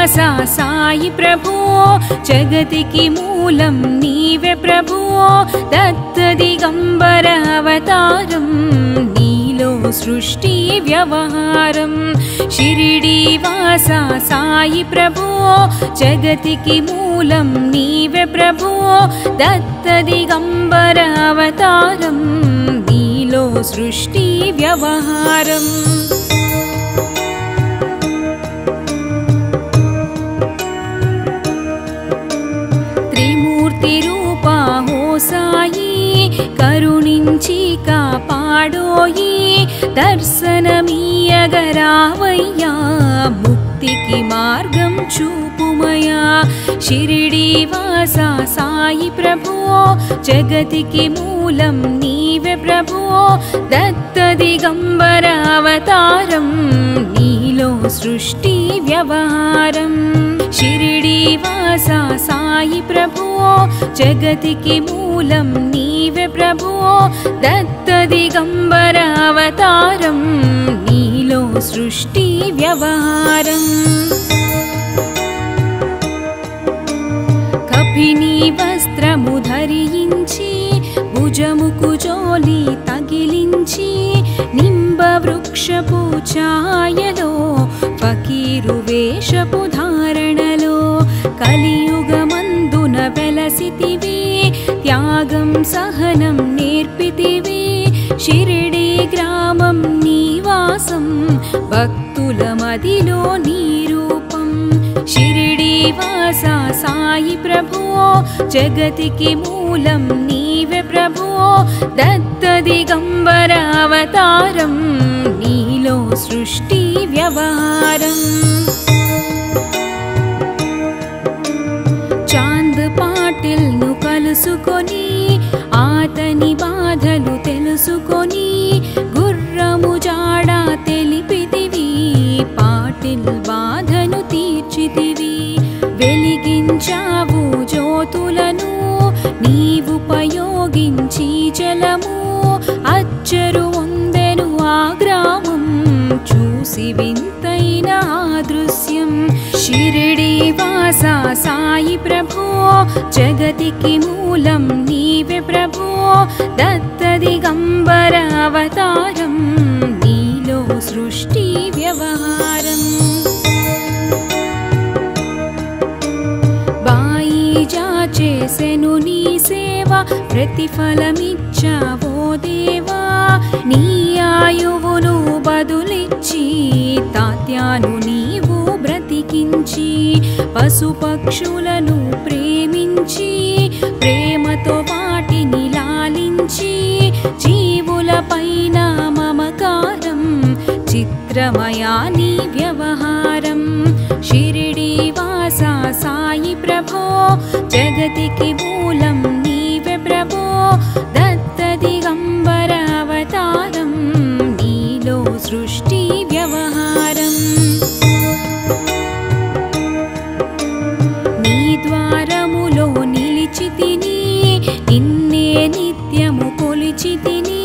शिरिडीवासा साई प्रभो जगतिकी मूलं नीवे प्रभो दत्त दिगंबर अवतारं नीलो सृष्टि व्यवहारं शिरिडीवासा साई प्रभो जगतिकी मूलं नीवे प्रभो दत्त दिगंबर अवतारं नीलो सृष्टि व्यवहारम् त्रिमूर्तिरूपा हो साई करुणिंची कापाडोयि दर्शनमीयगरावय्या मुक्तिकी मार्गं चूपुमया शिरिडीवासा साई प्रभो जगतिकी मूलं नीवे प्रभो दत्त दिगंबर अवतारं नीलो सृष्टि व्यवहारम् शिरिडीवासा साई प्रभो जगतिकी मूलं नीवे प्रभो दत्त दिगंबर अवतारं नीलो सृष्टि व्यवहारम् कपिनी वस्त्रमु धరించి భుజముకు జోలి తగిలించి నింబ వృక్షపు ఛాయలో ఫకీరు వేషపు ధారణలో కలియుగమందున వెలసితివి త్యాగం సహనం నేర్పితివి షిరిడి గ్రామం నివాసం భక్తుల మదిలో నీ రూపం शिरिडीवासा साई प्रभो जगतिकी मूलं नीवे प्रभो दत्त दिगंबर अवतारं नीलो सृष्टि व्यवहारम् चांद पाटिल नु कलुसुकोनी आतनी बाधलु तेलुसुकोनी गुर्रमु जाडा तेलिपितिवी पाटिल बाधनु తీర్చితివి వెలిగించావు జ్యోతులను నీవుపయోగించి జలము అచ్చరు ఉందెను ఆ గ్రామం చూసి వింతైన దృశ్యం షిరిడీవాసా సాయి ప్రభో జగతికి మూలం నీవే ప్రభో దత్త దిగంబర అవతారం నీలో సృష్టి వ్యవహారం చేసెను నీ సేవ ప్రతిఫలమిచ్చావో దేవా నీ ఆయువును బదులిచ్చి తాత్యాను నీవు బ్రతికించి పశుపక్షులను ప్రేమించి ప్రేమతో వాటిని లాలించి జీవుల పైన మమకారం చిత్రమయా నీ వ్యవహారం షిరిడీవాసా సాయి ప్రభో జగతికి మూలం నీవే ప్రభో దత్త దిగంబర అవతారం నీలో సృష్టి వ్యవహారం నీ ద్వారములో నిలిచితిని నిన్నే నిత్యము కొలిచితిని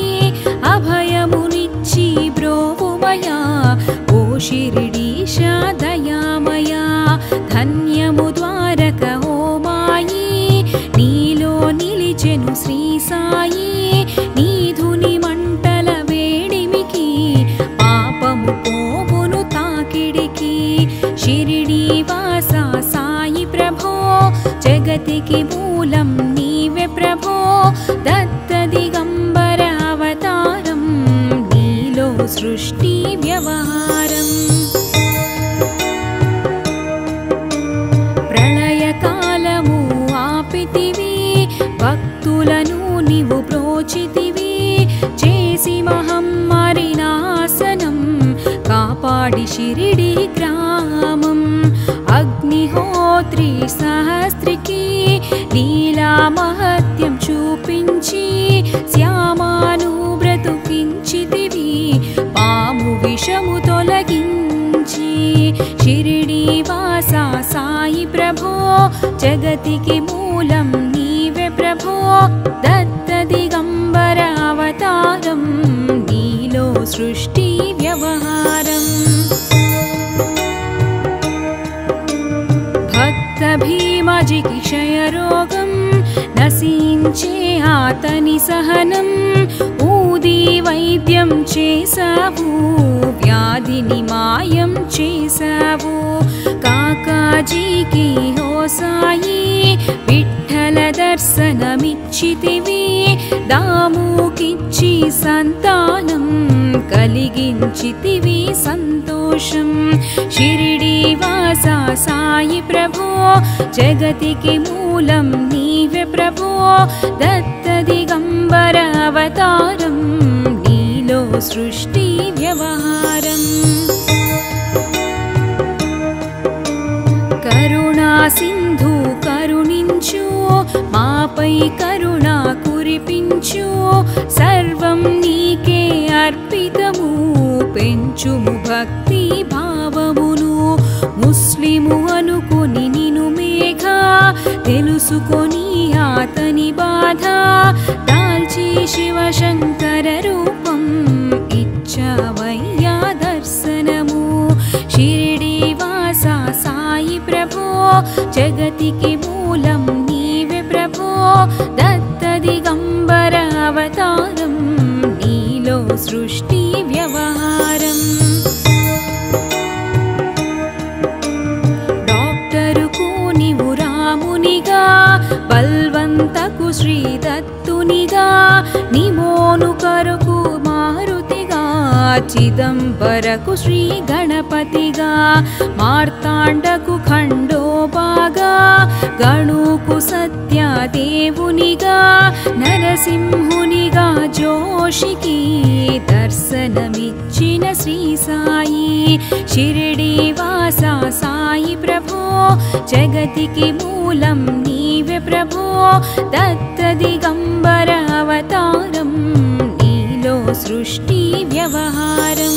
అభయమునిచ్చి బ్రోవుమయా ఓ షిరిడీశా దయామయా ధన్యము ద్వారక ఓ మాయి నీలో నిలిచెను శ్రీ సాయి నీధుని మంటల వేడిమికి పాపము పోవును తాకిడికి షిరిడీవాసా సాయి ప్రభో జగతికి మూలం నీవే ప్రభో దత్త దిగంబర అవతారం నీలో సృష్టి వ్యవహారం ప్రళయకాలము ఆపితివి భక్తులను నీవు ప్రోచితివి చేసి మహమ్మారి నాశనం కాపాడి షిరిడి గ్రామం అగ్నిహోత్రి సహస్త్రికి లీలా మహత్యం చూపించి శ్యామాను బ్రతుకించితివి పాము విషము తొలగించి షిరిడీవాసా సాయి ప్రభో జగతికి మూలం నీవే ప్రభో దత్త దిగంబర అవతారం నీలో సృష్టి వ్యవహారం రాజుకి క్షయరోగం నశించే అతని సహనం ఊది వైద్యం చేసావు వ్యాధిని మాయం చేసావు కాకాజీకి హోసాయి విఠల దర్శనమిచ్చితివి దాముకిచ్చి సంతానం కలిగించితివి సంతోషం షిరిడి వాస సాయి ప్రభో జగతికి మూలం నీవే ప్రభో దత్త దిగంబర అవతారం నీలో సృష్టి వ్యవహారం కరుణా సింధు కరుణించు మాపై కరుణ కురిపించు సర్వం నీకే అర్పితము పెంచుము భక్తి భావమును ముస్లిము అనుకొని నిను మేఘ తెలుసుకొని అతని బాధ దాల్చి శివశంకర రూపం ఇచ్చవయ్యా దర్శనము షిరిడి వాస సాయి ప్రభో జగతికి మూలం నీవే ప్రభో దత్త దిగంబర అవతారం నీలో సృష్టి వ్యవహారం డాక్టరుకు నీవు రామునిగా బల్వంతకు శ్రీ దత్తునిగా నిమోను కరకు మారుతిగా చిదంబరకు శ్రీ గణపతిగా మార్తాండకు ఖండోబాగా గణుకు సత్యదేవునిగా నరసింహునిగా జోషికి దర్శనమిచ్చిన శ్రీ సాయి షిరిడి వాస సాయి ప్రభో జగతికి మూలం నీవే ప్రభో దత్త దిగంబర అవతారం నీలో సృష్టి వ్యవహారం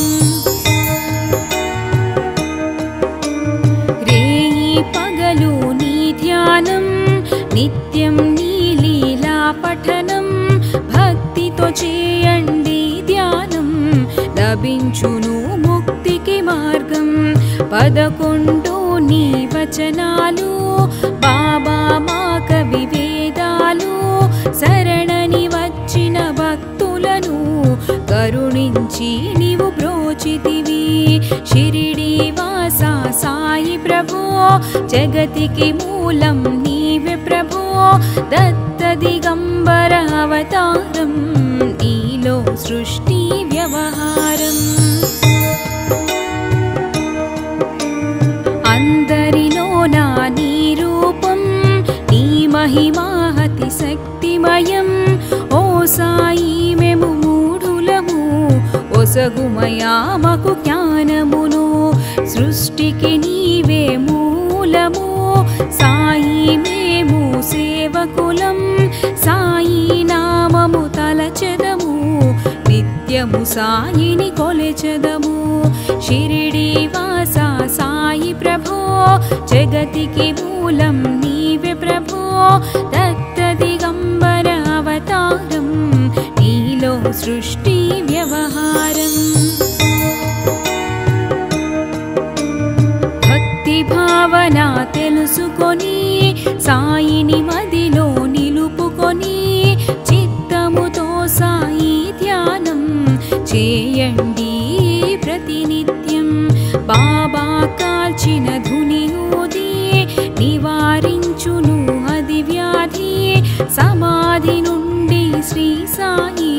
రేయి పగలు నీ ధ్యానం నిత్యం నీ లీలా పఠనం భక్తితో చేయండి ధ్యానం లభించును ముక్తికి మార్గం 11 నీ వచనాలు బాబా మా కవి వేదాలు శరణని వచ్చిన భక్తులను కరుణించి నీవు బ్రోచితివి షిరిడి వాస సాయి ప్రభో జగతికి మూలం నీవే ప్రభో దత్త దిగంబర అవతారం నీలో సృష్టి వ్యవహారం అందరిలోన నీ రూపం నీ మహిమాహతి శక్తిమయం ఓ సాయి మేము మూఢులము ఒసగుమయామకు జ్ఞానమును సృష్టికి నీవే మూలము సాయి మేము సేవకులం సాయి నామము తలచెదము నిత్యము సాయిని కొలచెదము షిరిడి వాస సాయి ప్రభో జగతికి మూలం నీవే ప్రభో దత్త దిగంబర అవతారం నీలో సృష్టి వ్యవహారం భక్తి భావన తెలుసుకొని సాయిని మదిలో నిలుపుకొని చిత్తముతో సాయి ధ్యానం చేయండి ప్రతినిత్యం బాబా కాల్చిన ధుని ఊది నివారించును అది వ్యాధి సమాధి నుండి శ్రీ సాయి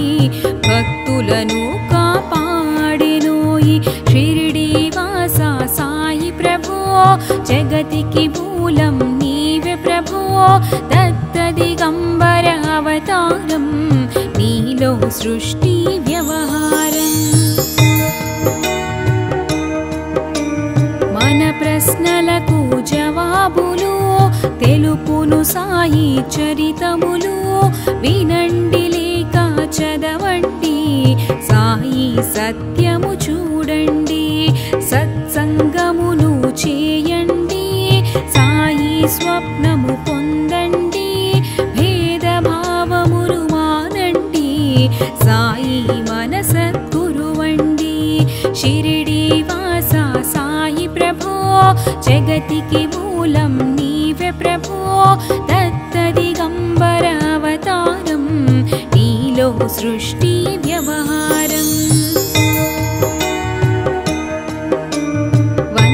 భక్తులను కాపాడెనోయి షిరిడి వాస సాయి ప్రభో జగతికి మూలం నీవే ప్రభో దత్త దిగంబర అవతారం నీలో సృష్టి వ్యవహారం మన ప్రశ్నలకు జవాబులు తెలుపును సాయి చరితములు వినండి లేక చదవండి సాయి సత్యము చూడండి సత్సంగమును చేయండి సాయి స్వప్నము పొందండి భేదభావమును మానండి సాయి మన సద్గురువండి షిరిడి వాస సాయి ప్రభో జగతికి మూలం నీవే ప్రభో దత్తదిగంబర అవతారం నీలో సృష్టి వ్యవహారం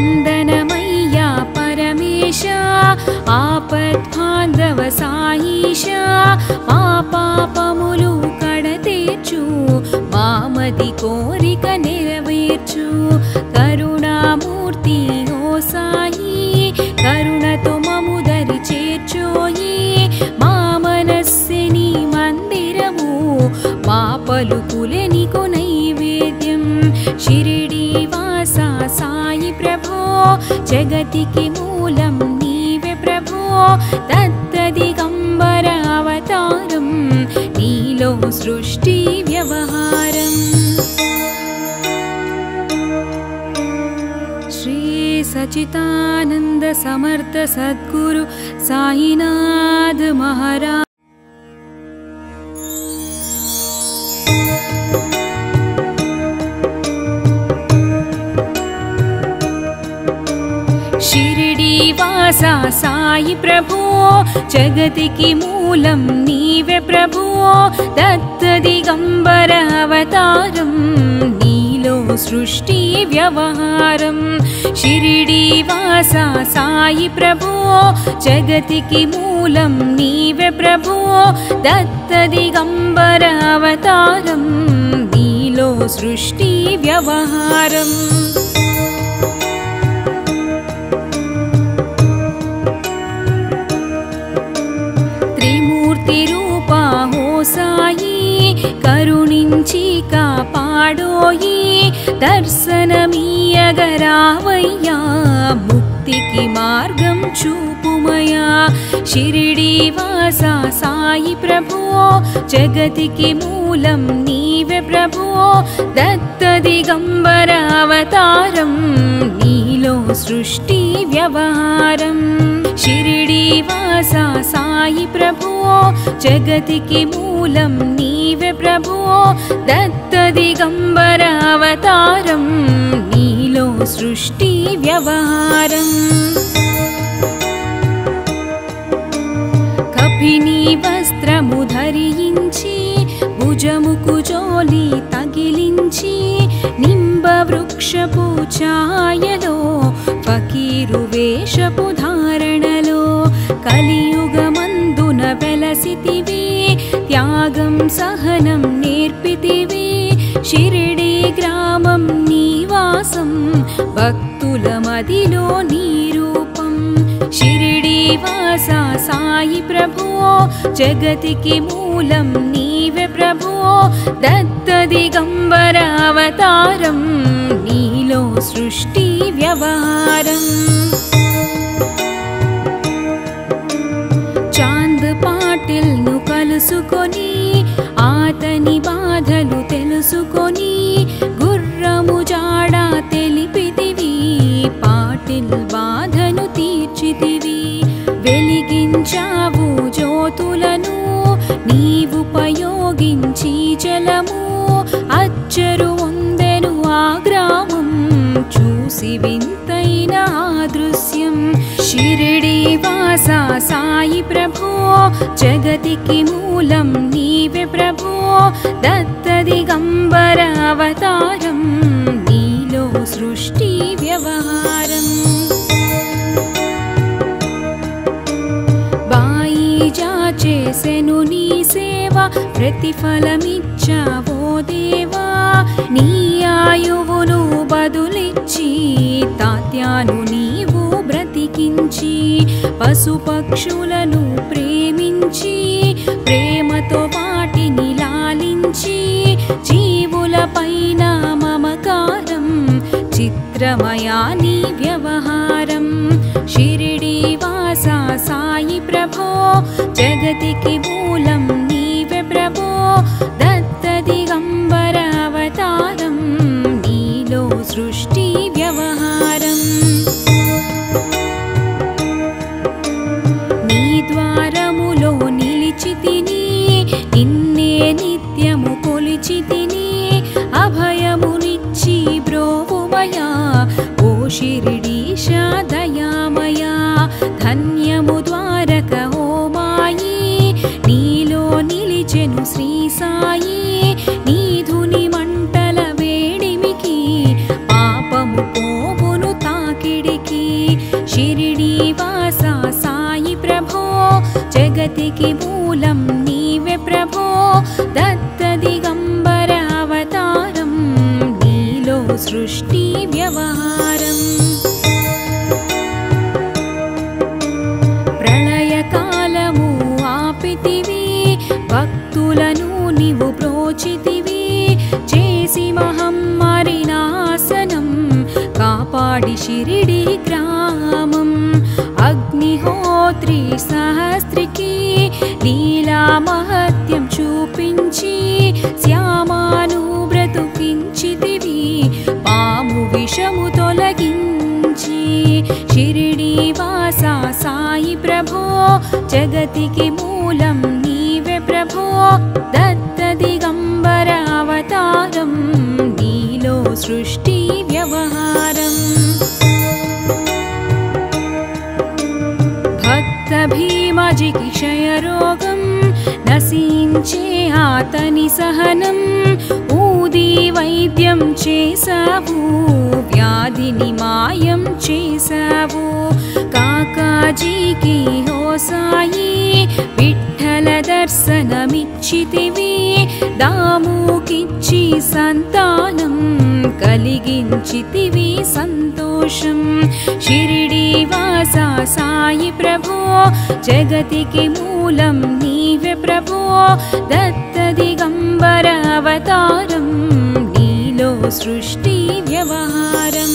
వందనమయ్యా పరమేశ ఆపద్బాంధవ సాయిష మా పాపములు కడతీర్చు మామది కోరిక నెరవేర్చు కరుణామూర్తి ఓ సాయి కరుణతో మము దరి చేర్చోయి మా మనస్సిని మందిరము మా పలుకులే నీకు నైవేద్యం షిరిడి వాస సాయి ప్రభో జగతికి మూలం నీవే ప్రభో దత్తదిగంబర అవతారం నీలో సృష్టి వ్యవహారం శ్రీ సచితానంద సమర్థ సద్గురు సాయినాథ్ మహారాజ్ షిరిడి వాస సాయి ప్రభో జగతికి మూలం నీవే ప్రభో దత్తదిగంబర అవతారం నీలో సృష్టి వ్యవహారం షిరిడి వాస సాయి ప్రభో జగతికి మూలం నీవే ప్రభో దత్తదిగంబర అవతారం నీలో సృష్టి వ్యవహారం రూపా హో సాయి కరుణించి కాపాడోయి దర్శనమీయగరావయ్యా ముక్తికి మార్గం చూపుమయా షిరిడి వాస సాయి ప్రభో జగతికి మూలం నీవే ప్రభో దత్తదిగంబర అవతారం నీలో సృష్టి వ్యవహారం షిరిడి వాస సాయి ప్రభో జగతికి మూలం నీవే ప్రభో దత్తదిగంబర అవతారం నీలో సృష్టి వ్యవహారం కపిని వస్త్రము ధరించి భుజముకు జోలి తగిలించి నింబ వృక్షపు ఛాయలో ఫకీరు వేషపు ధారణలో కలియుగమందున వెలసితివి త్యాగం సహనం నేర్పితివి షిరిడి గ్రామం నివాసం భక్తుల మదిలో నీ రూపం షిరిడి వాస సాయి ప్రభో జగతికి మూలం నీవే ప్రభో దత్తదిగంబర అవతారం నీలో సృష్టి వ్యవహారం చాంద్ పాటిల్ ను కలుసుకొని ఆతని బాధలు తెలుసుకొని గుర్రము జాడ తెలిపితివి పాటిల్ బాధను తీర్చితివి వెలిగించావు జ్యోతులను నీవుపయోగించి జలము అచ్చరు ఉందెను ఆ గ్రామం చూసి వింతైన దృశ్యం షిరిడి వాస సాయి ప్రభో జగతికి మూలం నీవే ప్రభో దత్తదిగంబర అవతారం నీలో సృష్టి వ్యవహారం బాయిజా చేసెను నీ సేవ ప్రతిఫలమిచ్చావో దేవా నీ ఆయువును బదులిచ్చి తాత్యాను నీవు బ్రతికించి పశుపక్షులను ప్రేమించి ప్రేమతో వాటిని లాలించి జీవుల పైన మమకారం చిత్రమయా నీ వ్యవహారం షిరిడి వాస సాయి ప్రభో జగతికి మూలం నీవే ప్రభో దత్తదిగంబర అవతారం నీలో సృష్టి వ్యవహారం నీ ద్వారములో నిలిచి తిని నిన్నే నిత్యము కొలిచి తిని అభయమునిచ్చి బ్రోవుమయా ఓ షిరిడీశ దయామయా ధన్యము జగతికి మూలం నీవే ప్రభో దత్త దిగంబర అవతారం నీలో సృష్టి వ్యవహారం ప్రళయకాలము ఆపితివి భక్తులను నీవు ప్రోచితివి చేసి మహమ్మారి నాశనం కాపాడి షిరిడి గ్రామం అగ్నిహోత్రి సహస్రికి లీలా మహత్యం చూపించి శ్యామాను బ్రతుకించితివి పాము విషము తొలగించి షిరిడి వాస సాయి ప్రభో జగతికి మూలం నీవే ప్రభో దత్త దిగంబర అవతారం నీలో సృష్టి వ్యవహారం భక్త భీమజికి క్షయరోగం నశించే ఆతని సహనం ఊది వైద్యం చేసావు వ్యాధిని మాయం చేసావు కాకాజీకి హో సాయి విఠల దర్శనమిచ్చితివి దాముకిచ్చి సంతానం కలిగించితివి సంతోషం షిరిడి వాస సాయి ప్రభో జగతికి మూలం నీవే ప్రభో దత్త దిగంబర అవతారం నీలో సృష్టి వ్యవహారం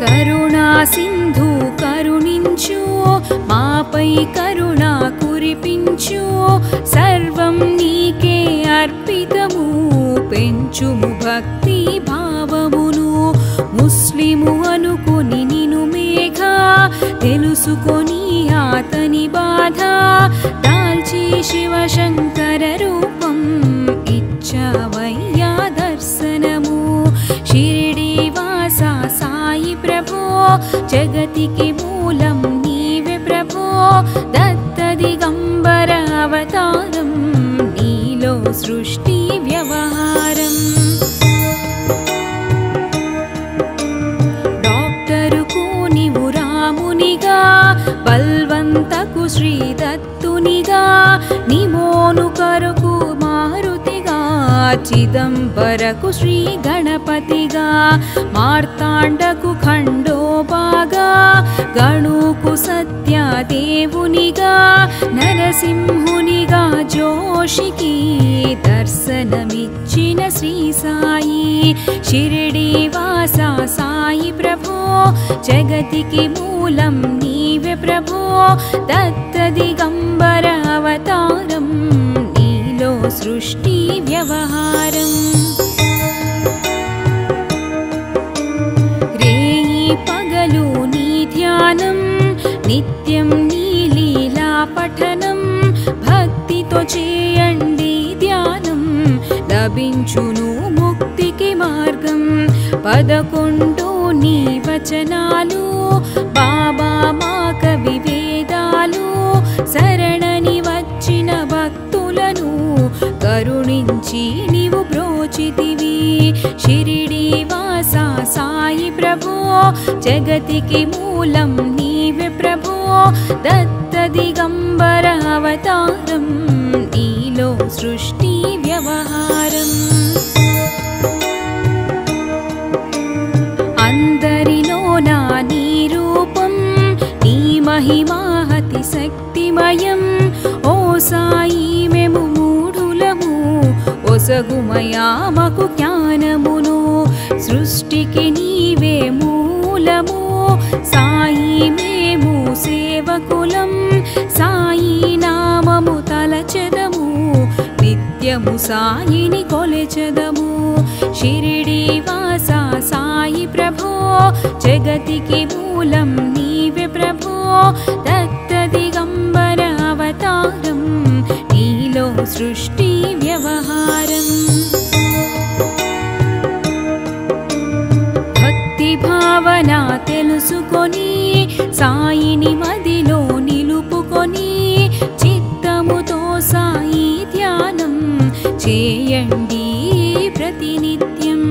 కరుణా సింధు కరుణించు మాపై కరుణ కురిపించు సర్వం నీకే అర్పితము పెంచుము భక్తి భావమును ముస్లిము అనుకుని నిను మేఘ తెలుసుకొని ఆతని బాధ దాల్చి శివశంకర రూపం ఇచ్చవయ్యా దర్శనము షిరిడి వాస సాయి ప్రభో జగతికి మూలం నీవే ప్రభో దత్త దిగంబర అవతారం నీలో సృష్టి వ్యవహారం డాక్టరుకు నీవు రామునిగా బల్వంతకు శ్రీ దత్తునిగా నిమోను కరకు మారుతిగా చిదంబరకు శ్రీ గణపతిగా మార్తాండకు ఖండోబాగా గణుకు సత్యదేవునిగా నరసింహునిగా జోషికి దర్శనమిచ్చిన శ్రీ సాయి షిరిడి వాస సాయి ప్రభో జగతికి మూలం నీవే ప్రభో దత్త దిగంబర అవతారం నీలో సృష్టి వ్యవహారం రేయి పగలు నీ ధ్యానం నిత్యం నీ లీలా పఠనం భక్తితో చేయండి ధ్యానం లభించును ముక్తికి మార్గం 11 నీ వచనాలు బాబా మా కవి వేదాలు శరణని వచ్చిన భక్తులను కరుణించి నీవు బ్రోచితివి షిరిడి వాస సాయి ప్రభో జగతికి మూలం నీవే ప్రభో దత్త దిగంబర అవతారం నీలో సృష్టి వ్యవహారం అందరిలోన నీ రూపం నీ మహిమాహతి శక్తిమయం ఓ సాయి మేము మూఢులము ఒసగుమయామకు జ్ఞానమును సృష్టికి నీవే మూలము సాయి మేము సేవకులం సాయి నామము తలచెదము నిత్యము సాయిని కొలచెదము షిరిడి వాస సాయి ప్రభో జగతికి మూలం నీవే ప్రభో దత్త దిగంబర అవతారం నీలో సృష్టి వ్యవహారం భక్తి భావన తెలుసుకొని సాయిని మదిలో నిలుపుకొని చిత్తముతో సాయి ధ్యానం చేయండి ప్రతినిత్యం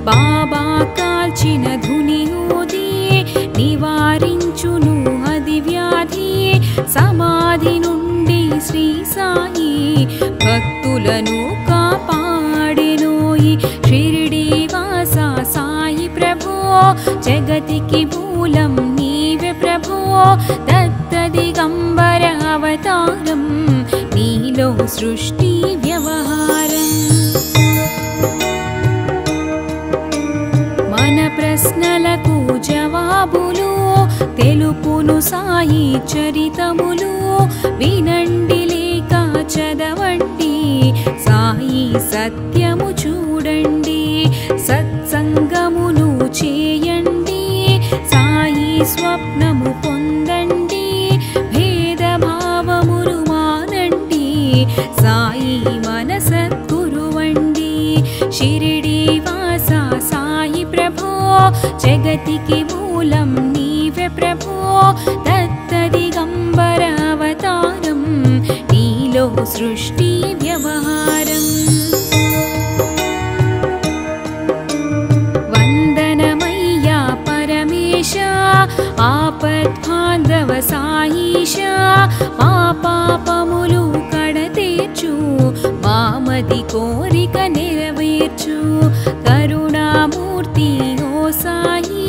బాబా కాల్చిన ధుని ఊది నివారించును అది సమాధి సమాధి నుండి శ్రీ సాయి భక్తులను కాపాడెనోయి షిరిడి వాస సాయి ప్రభో జగతికి మూలం నీవే ప్రభో దత్త దిగంబర అవతారం నీలో సృష్టి వ్యవహారం మన ప్రశ్నలకు జవాబులు తెలుపును సాయి చరితములు వినండి లేక చదవండి సాయి సత్యము చూడండి సత్సంగమును చేయండి సాయి స్వప్నము పొందండి భేదభావమును మానండి సాయి మన సద్గురువండి షిరిడి వాస సాయి ప్రభో జగతికి మూలం నీవే ప్రభో దత్త దిగంబర అవతారం నీలో సృష్టి వ్యవహారం వందనమయ్యా పరమేశ ఆపద్బాంధవ సాయిష మా పాపములు కడతీర్చు మామది కోరిక నెరవేర్చు కరుణామూర్తి ఓ సాయి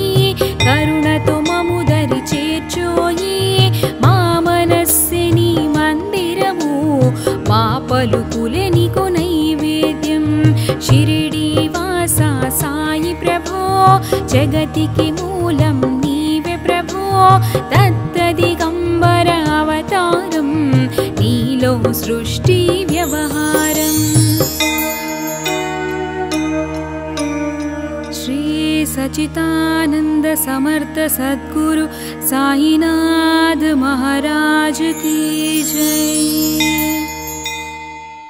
కరుణతో మము దరి చేర్చోయి మా మనస్సే నీ మందిరము మా పలుకులే నీకు నైవేద్యం షిరిడి వాస సాయి ప్రభో జగతికి మూలం నీవే ప్రభో దత్త దిగంబర అవతారం నీలో సృష్టి వ్యవహారం श्री सच्चिदानंद समर्थ सद्गुरु साईनाथ महाराज की जय।